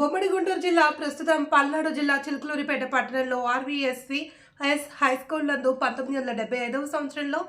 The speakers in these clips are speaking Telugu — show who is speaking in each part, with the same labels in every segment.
Speaker 1: ఉమ్మడి గుంటూరు జిల్లా ప్రస్తుతం పల్నాడు జిల్లా చిలుకలూరిపేట పట్టణంలో ఆర్వీఎస్సి హైస్కూల్ నందు 1975వ సంవత్సరంలో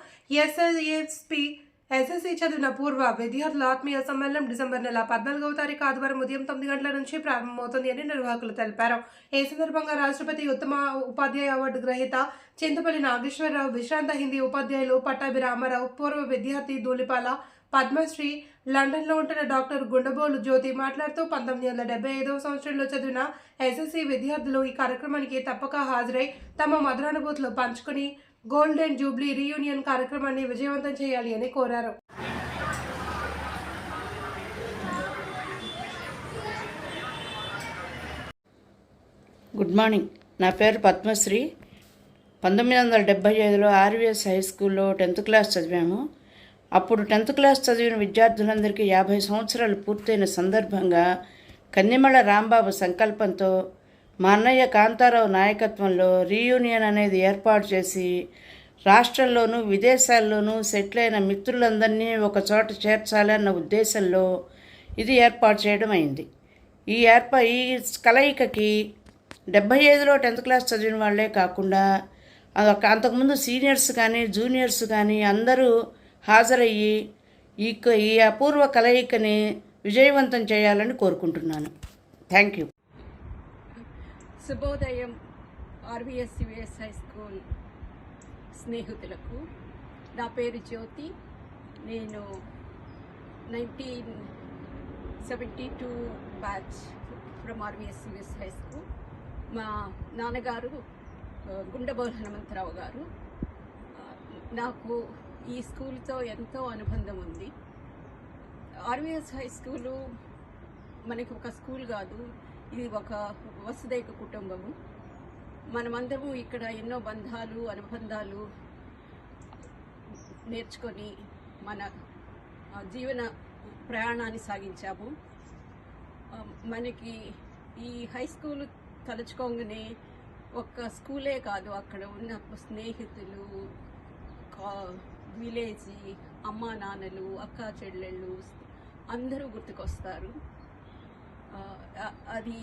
Speaker 1: ఎస్ఎస్సి చదివిన పూర్వ విద్యార్థుల ఆత్మీయ సమ్మేళనం డిసెంబర్ నెల 14వ తారీఖు ఆదివారం ఉదయం 9 గంటల నుంచి ప్రారంభమవుతుంది అని నిర్వాహకులు తెలిపారు. ఈ సందర్భంగా రాష్ట్రపతి ఉత్తమ ఉపాధ్యాయ అవార్డు గ్రహీత చింతపల్లి నాగేశ్వరరావు, విశ్రాంత హిందీ ఉపాధ్యాయులు పట్టాభి రామారావు, పూర్వ విద్యార్థి ధూళిపాల పద్మశ్రీ, లండన్లో ఉంటున్న డాక్టర్ గుండబోలు జ్యోతి మాట్లాడుతూ 1975వ సంవత్సరంలో చదివిన ఎస్ఎస్సి విద్యార్థులు ఈ కార్యక్రమానికి తప్పక హాజరై తమ మధురానుభూతులు పంచుకుని గోల్డెన్ జూబ్లీ రీయూనియన్ కార్యక్రమాన్ని విజయవంతం చేయాలి అని కోరారు.
Speaker 2: Good morning. నా పేరు పద్మశ్రీ. 1975లో ఆర్వీఎస్ హై స్కూల్లో 10th క్లాస్ చదివాము. అప్పుడు 10th క్లాస్ చదివిన విద్యార్థులందరికీ 50 సంవత్సరాలు పూర్తయిన సందర్భంగా కన్నెమల రాంబాబు సంకల్పంతో మా అన్నయ్య కాంతారావు నాయకత్వంలో రీయూనియన్ అనేది ఏర్పాటు చేసి రాష్ట్రంలోనూ విదేశాల్లోనూ సెటిల్ అయిన మిత్రులందరినీ ఒక చోట చేర్చాలన్న ఉద్దేశంలో ఇది ఏర్పాటు చేయడం అయింది. ఈ కలయికకి 75లో 10th క్లాస్ చదివిన వాళ్ళే కాకుండా అంతకుముందు సీనియర్స్ కానీ జూనియర్స్ కానీ అందరూ హాజరయ్యి ఈ అపూర్వ కలయికని విజయవంతం చేయాలని కోరుకుంటున్నాను. Thank you.
Speaker 3: శుభోదయం. ఆర్వీఎస్సివిఎస్ హై స్కూల్ స్నేహితులకు నా పేరు జ్యోతి. నేను 1972 బ్యాచ్ ఫ్రమ్ ఆర్వీఎస్సివిఎస్ హై స్కూల్. మా నాన్నగారు గుండబోలు హనుమంతరావు గారు. నాకు ఈ స్కూల్తో ఎంతో అనుబంధం ఉంది. ఆర్వీఎస్ హై స్కూలు మనకి ఒక స్కూల్ కాదు, ఇది ఒక వసుదైక కుటుంబము. మనమందరము ఇక్కడ ఎన్నో బంధాలు అనుబంధాలు నేర్చుకొని మన జీవన ప్రయాణాన్ని సాగించాము. మనకి ఈ హై స్కూల్ తలుచుకోగానే ఒక్క స్కూలే కాదు, అక్కడ ఉన్న స్నేహితులు, విలేజ్, అమ్మా నాన్నలు, అక్కా చెల్లెళ్ళు అందరూ గుర్తుకొస్తారు. అది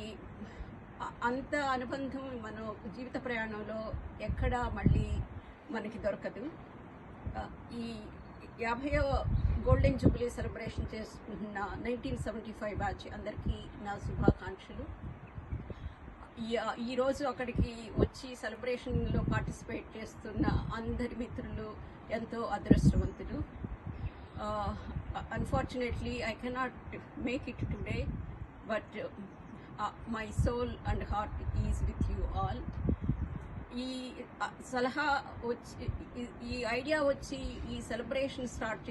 Speaker 3: అంత అనుబంధం మన జీవిత ప్రయాణంలో ఎక్కడా మళ్ళీ మనకి దొరకదు. ఈ 50వ గోల్డెన్ జూబ్లీ సెలబ్రేషన్ చేసుకుంటున్న 1975 బ్యాచ్ అందరికీ నా శుభాకాంక్షలు. ఈరోజు అక్కడికి వచ్చి సెలబ్రేషన్లో పార్టిసిపేట్ చేస్తున్న అందరి మిత్రులు ఎంతో అదృష్టవంతులు. Unfortunately I cannot make it today, but my soul and heart is with you all. ఈ సలహా వచ్చి, ఈ ఐడియా వచ్చి ఈ సెలబ్రేషన్ స్టార్ట్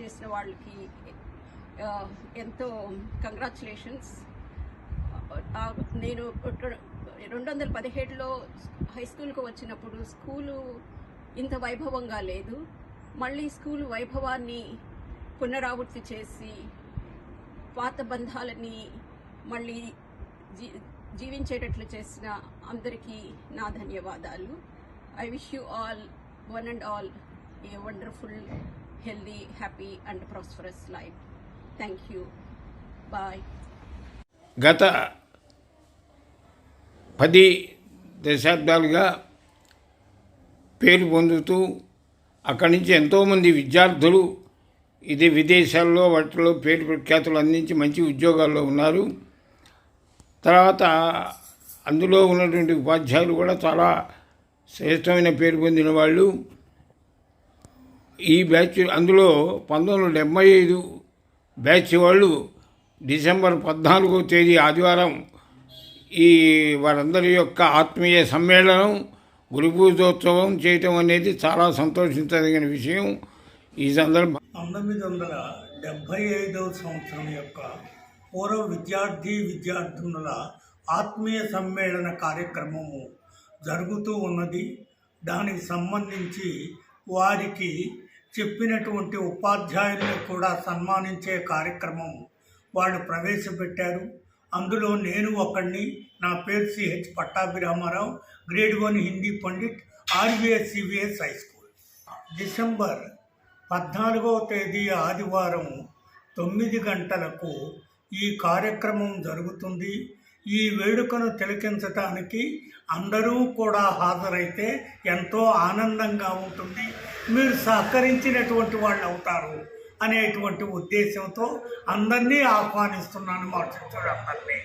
Speaker 3: చేసిన వాళ్ళకి ఎంతో కంగ్రాచులేషన్స్. నేను 2017లో హై స్కూల్కి వచ్చినప్పుడు స్కూలు ఇంత వైభవంగా లేదు. మళ్ళీ స్కూల్ వైభవాన్ని పునరావృత్తి చేసి పాత బంధాలని మళ్ళీ జీవించేటట్లు చేసిన అందరికీ నా ధన్యవాదాలు. I wish you all, one and all, a wonderful, healthy, happy and prosperous life. Thank you. Bye.
Speaker 4: గత 10 దశాబ్దాలుగా పేరు పొందుతూ అక్కడి నుంచి ఎంతోమంది విద్యార్థులు ఇది విదేశాల్లో వాటిలో పేరు ప్రఖ్యాతులు అందించి మంచి ఉద్యోగాల్లో ఉన్నారు. తర్వాత అందులో ఉన్నటువంటి ఉపాధ్యాయులు కూడా చాలా శ్రేష్టమైన పేరు పొందిన వాళ్ళు. ఈ బ్యాచ్ అందులో 1975 బ్యాచ్ వాళ్ళు డిసెంబర్ 14వ తేదీ ఆదివారం ఈ వారందరి యొక్క ఆత్మీయ సమ్మేళనం, గురు పూజోత్సవం చేయటం అనేది చాలా సంతోషించదగిన విషయం. ఈ సందర్భం
Speaker 5: 1975వ సంవత్సరం యొక్క పూర్వ విద్యార్థినుల ఆత్మీయ సమ్మేళన కార్యక్రమము జరుగుతూ ఉన్నది. దానికి సంబంధించి వారికి చెప్పినటువంటి ఉపాధ్యాయులను కూడా సన్మానించే కార్యక్రమం వాళ్ళు ప్రవేశపెట్టారు. అందులో నేను ఒకడిని. నా పేరు CH Pattabhi Ramarao, grade 1 Hindi pandit, RVSCVS high school. December 14వ తేదీ ఆదివారం 9 గంటలకు ఈ కార్యక్రమం జరుగుతుంది. ఈ వేడుకను తిలకించటానికి అందరూ కూడా హాజరైతే ఎంతో ఆనందంగా ఉంటుంది, మీరు సహకరించినటువంటి వాళ్ళు అవుతారు అనేటువంటి ఉద్దేశంతో అందరినీ ఆహ్వానిస్తున్నాను మా శిష్యులందరినీ.